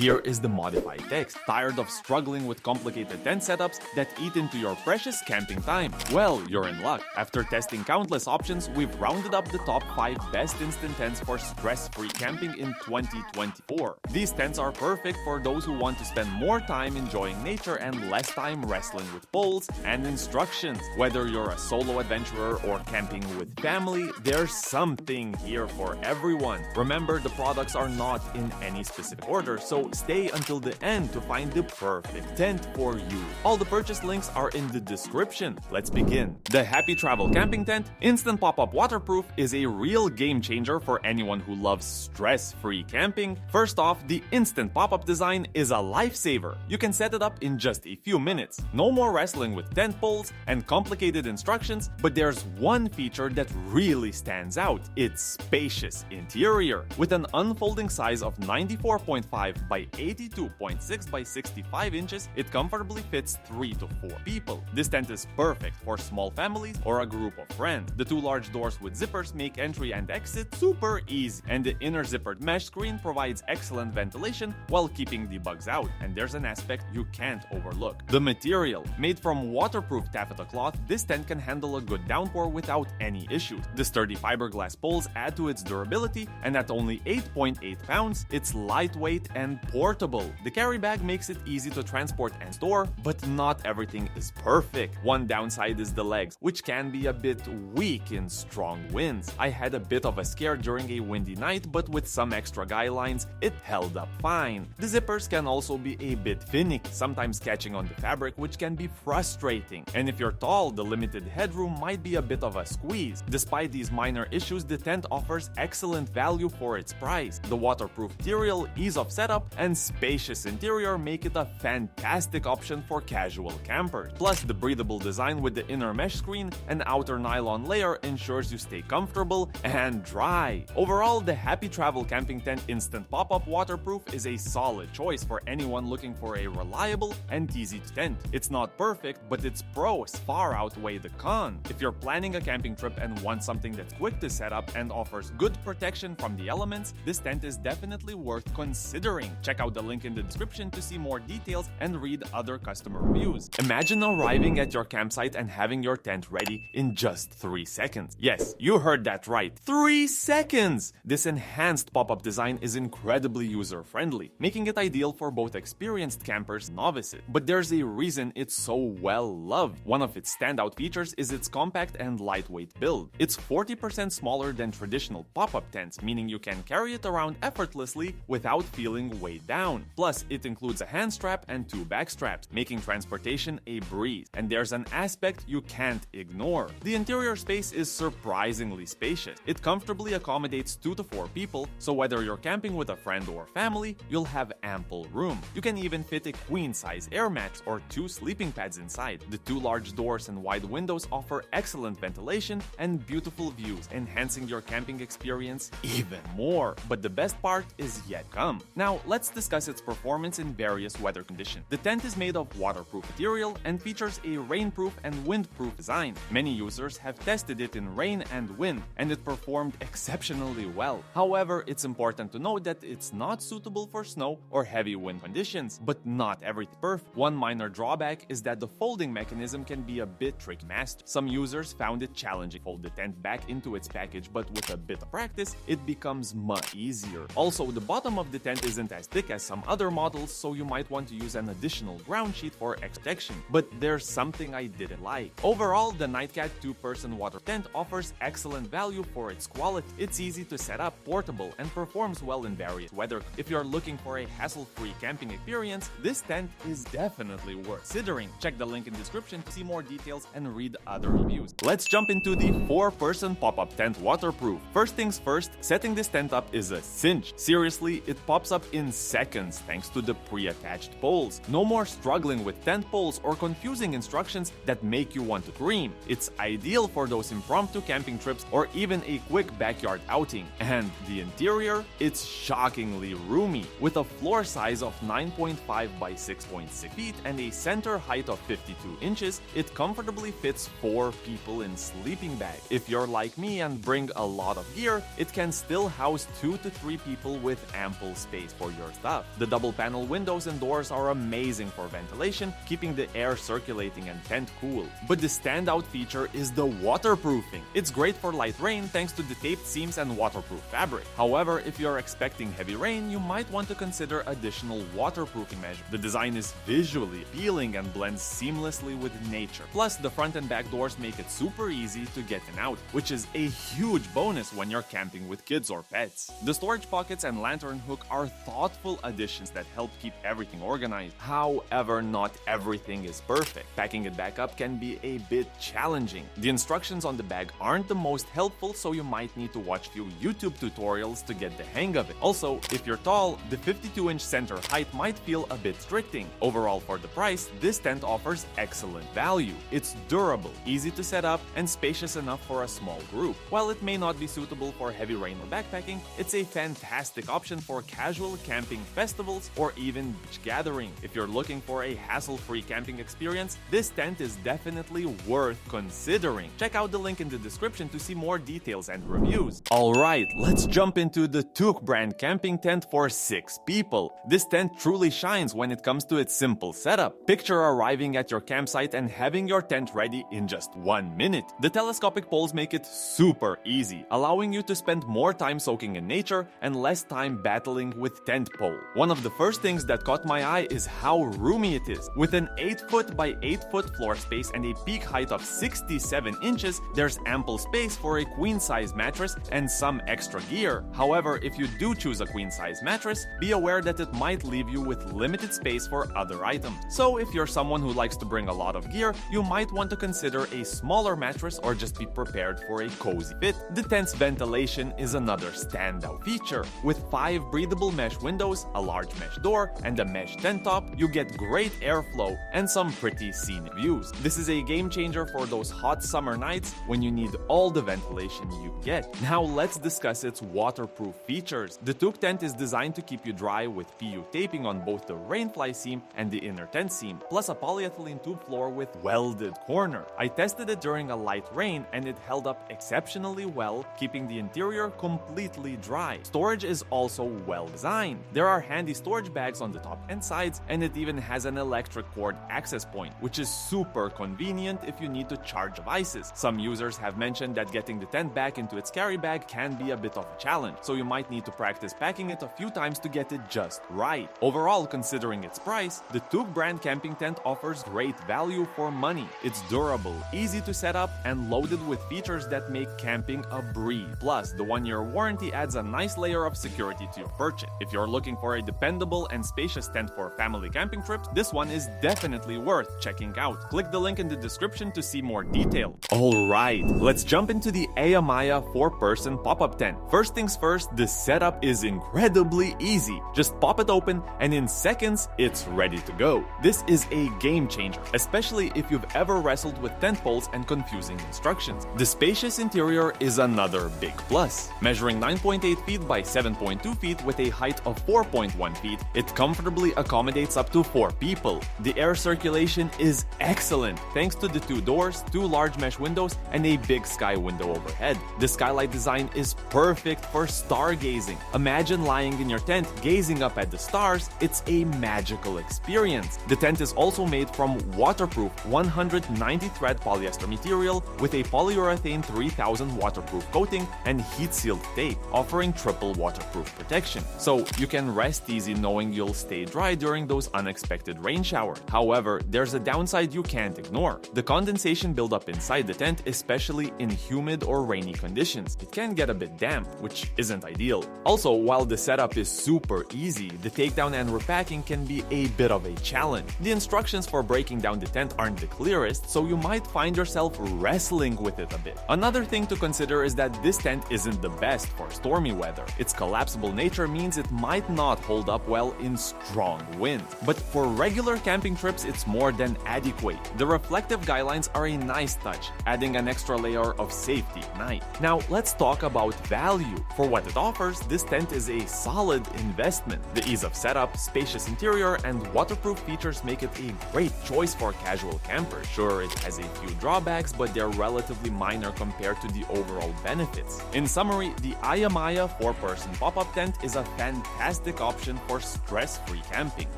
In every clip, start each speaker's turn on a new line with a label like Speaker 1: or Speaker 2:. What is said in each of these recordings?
Speaker 1: Here is the modified text. Tired of struggling with complicated tent setups that eat into your precious camping time? Well, you're in luck. After testing countless options, we've rounded up the top 5 best instant tents for stress-free camping in 2024. These tents are perfect for those who want to spend more time enjoying nature and less time wrestling with poles and instructions. Whether you're a solo adventurer or camping with family, there's something here for everyone. Remember, the products are not in any specific order, so stay until the end to find the perfect tent for you. All the purchase links are in the description. Let's begin. The Happy Travel Camping Tent Instant Pop-Up Waterproof is a real game changer for anyone who loves stress-free camping. First off, the instant pop-up design is a lifesaver. You can set it up in just a few minutes. No more wrestling with tent poles and complicated instructions, but there's one feature that really stands out. Its spacious interior. With an unfolding size of 94.5 by 82.6 by 65 inches, it comfortably fits 3 to 4 people. This tent is perfect for small families or a group of friends. The 2 large doors with zippers make entry and exit super easy, and the inner zippered mesh screen provides excellent ventilation while keeping the bugs out, and there's an aspect you can't overlook. The material. Made from waterproof taffeta cloth, this tent can handle a good downpour without any issues. The sturdy fiberglass poles add to its durability, and at only 8.8 pounds, it's lightweight and portable. The carry bag makes it easy to transport and store, but not everything is perfect. One downside is the legs, which can be a bit weak in strong winds. I had a bit of a scare during a windy night, but with some extra guy lines, it held up fine. The zippers can also be a bit finicky, sometimes catching on the fabric, which can be frustrating. And if you're tall, the limited headroom might be a bit of a squeeze. Despite these minor issues, the tent offers excellent value for its price. The waterproof material, ease of setup, and spacious interior make it a fantastic option for casual campers. Plus, the breathable design with the inner mesh screen and outer nylon layer ensures you stay comfortable and dry. Overall, the Happy Travel Camping Tent Instant Pop-Up Waterproof is a solid choice for anyone looking for a reliable and easy tent. It's not perfect, but its pros far outweigh the cons. If you're planning a camping trip and want something that's quick to set up and offers good protection from the elements, this tent is definitely worth considering. Check out the link in the description to see more details and read other customer reviews. Imagine arriving at your campsite and having your tent ready in just 3 seconds. Yes, you heard that right. 3 seconds! This enhanced pop-up design is incredibly user-friendly, making it ideal for both experienced campers and novices. But there's a reason it's so well-loved. One of its standout features is its compact and lightweight build. It's 40% smaller than traditional pop-up tents, meaning you can carry it around effortlessly without feeling weighed down. Plus, it includes a hand strap and 2 back straps, making transportation a breeze. And there's an aspect you can't ignore. The interior space is surprisingly spacious. It comfortably accommodates 2 to 4 people, so whether you're camping with a friend or family, you'll have ample room. You can even fit a queen-size air mattress or 2 sleeping pads inside. The 2 large doors and wide windows offer excellent ventilation and beautiful views, enhancing your camping experience even more. But the best part is yet to come. Now, let's discuss its performance in various weather conditions. The tent is made of waterproof material and features a rainproof and windproof design. Many users have tested it in rain and wind, and it performed exceptionally well. However, it's important to note that it's not suitable for snow or heavy wind conditions, but not everything perfect. One minor drawback is that the folding mechanism can be a bit tricky to master. Some users found it challenging to fold the tent back into its package, but with a bit of practice, it becomes much easier. Also, the bottom of the tent isn't as thick as some other models, so you might want to use an additional ground sheet for protection. But there's something I didn't like. Overall, the Nightcat 2-person water tent offers excellent value for its quality. It's easy to set up, portable, and performs well in various weather. If you're looking for a hassle-free camping experience, this tent is definitely worth considering. Check the link in the description to see more details and read other reviews. Let's jump into the 4-person pop-up tent waterproof. First things first, setting this tent up is a cinch. Seriously, it pops up in seconds thanks to the pre-attached poles. No more struggling with tent poles or confusing instructions that make you want to scream. It's ideal for those impromptu camping trips or even a quick backyard outing. And the interior, it's shockingly roomy. With a floor size of 9.5 by 6.6 feet and a center height of 52 inches, it comfortably fits 4 people in sleeping bags. If you're like me and bring a lot of gear, it can still house 2 to 3 people with ample space for your your stuff. The double panel windows and doors are amazing for ventilation, keeping the air circulating and tent cool. But the standout feature is the waterproofing. It's great for light rain thanks to the taped seams and waterproof fabric. However, if you're expecting heavy rain, you might want to consider additional waterproofing measures. The design is visually appealing and blends seamlessly with nature. Plus, the front and back doors make it super easy to get in and out, which is a huge bonus when you're camping with kids or pets. The storage pockets and lantern hook are thoughtful additions that help keep everything organized. However, not everything is perfect. Packing it back up can be a bit challenging. The instructions on the bag aren't the most helpful, so you might need to watch few YouTube tutorials to get the hang of it. Also, if you're tall, the 52-inch center height might feel a bit restricting. Overall, for the price, this tent offers excellent value. It's durable, easy to set up, and spacious enough for a small group. While it may not be suitable for heavy rain or backpacking, it's a fantastic option for casual camping festivals or even beach gathering. If you're looking for a hassle-free camping experience, this tent is definitely worth considering. Check out the link in the description to see more details and reviews. Alright, let's jump into the Toogh brand camping tent for 6 people. This tent truly shines when it comes to its simple setup. Picture arriving at your campsite and having your tent ready in just 1 minute. The telescopic poles make it super easy, allowing you to spend more time soaking in nature and less time battling with tent pole. One of the first things that caught my eye is how roomy it is. With an 8-foot by 8-foot floor space and a peak height of 67 inches, there's ample space for a queen-size mattress and some extra gear. However, if you do choose a queen-size mattress, be aware that it might leave you with limited space for other items. So if you're someone who likes to bring a lot of gear, you might want to consider a smaller mattress or just be prepared for a cozy fit. The tent's ventilation is another standout feature. With 5 breathable mesh windows, a large mesh door, and a mesh tent top, you get great airflow and some pretty scenic views. This is a game changer for those hot summer nights when you need all the ventilation you get. Now let's discuss its waterproof features. The Toogh tent is designed to keep you dry with PU taping on both the rainfly seam and the inner tent seam, plus a polyethylene tube floor with welded corner. I tested it during a light rain and it held up exceptionally well, keeping the interior completely dry. Storage is also well designed. There are handy storage bags on the top and sides, and it even has an electric cord access point, which is super convenient if you need to charge devices. Some users have mentioned that getting the tent back into its carry bag can be a bit of a challenge, so you might need to practice packing it a few times to get it just right. Overall, considering its price, the Toogh brand camping tent offers great value for money. It's durable, easy to set up, and loaded with features that make camping a breeze. Plus, the 1-year warranty adds a nice layer of security to your purchase. If you're looking for a dependable and spacious tent for family camping trips, this one is definitely worth checking out. Click the link in the description to see more detail. Alright, let's jump into the AYAMAYA 4-person pop-up tent. First things first, the setup is incredibly easy. Just pop it open and in seconds, it's ready to go. This is a game changer, especially if you've ever wrestled with tent poles and confusing instructions. The spacious interior is another big plus. Measuring 9.8 feet by 7.2 feet with a height of 4.1 feet, it comfortably accommodates up to 4 people. The air circulation is excellent thanks to the 2 doors, 2 large mesh windows, and a big sky window overhead. The skylight design is perfect for stargazing. Imagine lying in your tent gazing up at the stars. It's a magical experience. The tent is also made from waterproof 190 thread polyester material with a polyurethane 3000 waterproof coating and heat-sealed tape, offering triple waterproof protection. So you can rest easy knowing you'll stay dry during those unexpected rain showers. However, there's a downside you can't ignore. The condensation buildup inside the tent, especially in humid or rainy conditions. It can get a bit damp, which isn't ideal. Also, while the setup is super easy, the takedown and repacking can be a bit of a challenge. The instructions for breaking down the tent aren't the clearest, so you might find yourself wrestling with it a bit. Another thing to consider is that this tent isn't the best for stormy weather. Its collapsible nature means it might not hold up well in strong winds. But for regular camping trips, it's more than adequate. The reflective guidelines are a nice touch, adding an extra layer of safety at night. Now, let's talk about value. For what it offers, this tent is a solid investment. The ease of setup, spacious interior, and waterproof features make it a great choice for casual campers. Sure, it has a few drawbacks, but they're relatively minor compared to the overall benefits. In summary, the AYAMAYA 4-person pop-up tent is a fantastic fantastic option for stress-free camping.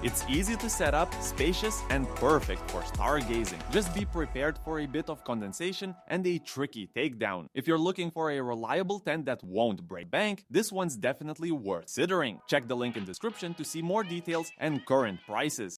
Speaker 1: It's easy to set up, spacious, and perfect for stargazing. Just be prepared for a bit of condensation and a tricky takedown. If you're looking for a reliable tent that won't break bank, this one's definitely worth considering. Check the link in description to see more details and current prices.